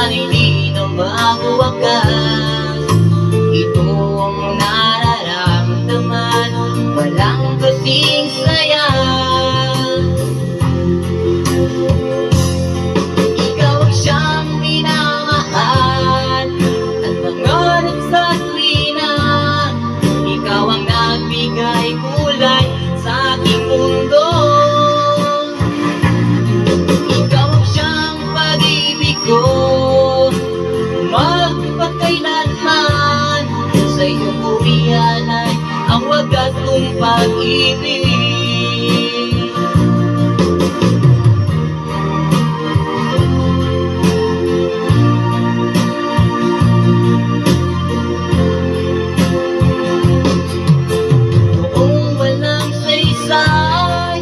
hindi na mawawakas. Ito ang nararamdaman, walang kasing saya. Ikaw ang siyang minamahal at pangarap sa tuwina. Ikaw ang nagbigay kulay sa aking mundo. Ikaw ang siyang pag-ibig ko, magpakailanman. Sa iyong uwian ay ang wagas kong pag-ibig. Noong walang saysay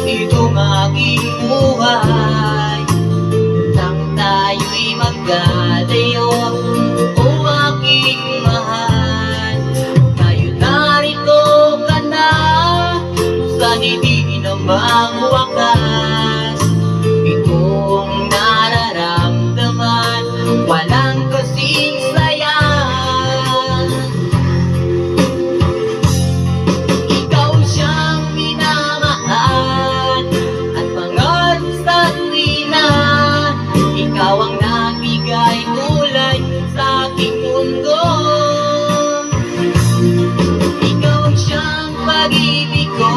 itong aking buhay, nang tayo'y magkalayo, o aking mahal, ngayon narito ka na, saan hindi na mawakas. Ito ang nararamdaman, walang kasing saya. Ikaw siyang minamahal at pangarap sa tuwina. Ikaw ang nagbigay kulay sa aking mundo. Ikaw ang siyang pag-ibig ko,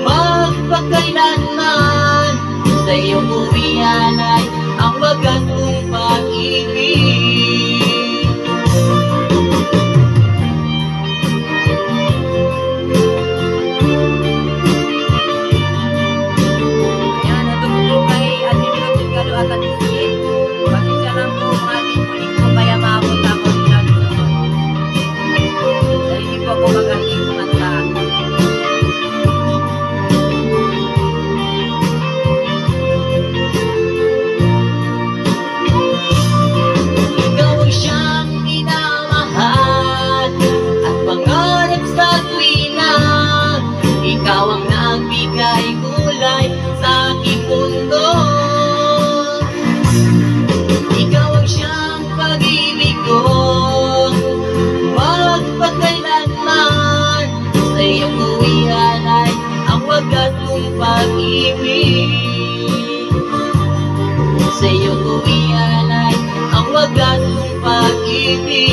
magpakailanman. Sa iyong uwian ay ang wagas kong pag-ibig. Yan, natutulog kay Ate Milot Delgado at Ate Sid. Pasensya lang po mga ating ko, kaya maabot ako nila dito. Dahil hindi po ako magaling kumanta. Ikaw ang siyang minamahal at pangarap sa tuwina. Ikaw ang nagbigay kulay sa aking mundo. Ikaw ang siyang pag-ibig ko, magpakailanman. Sa iyong uwian ay ang wagas kong pag-ibig. Sa iyong uwian ay ang wagas kong pag-ibig.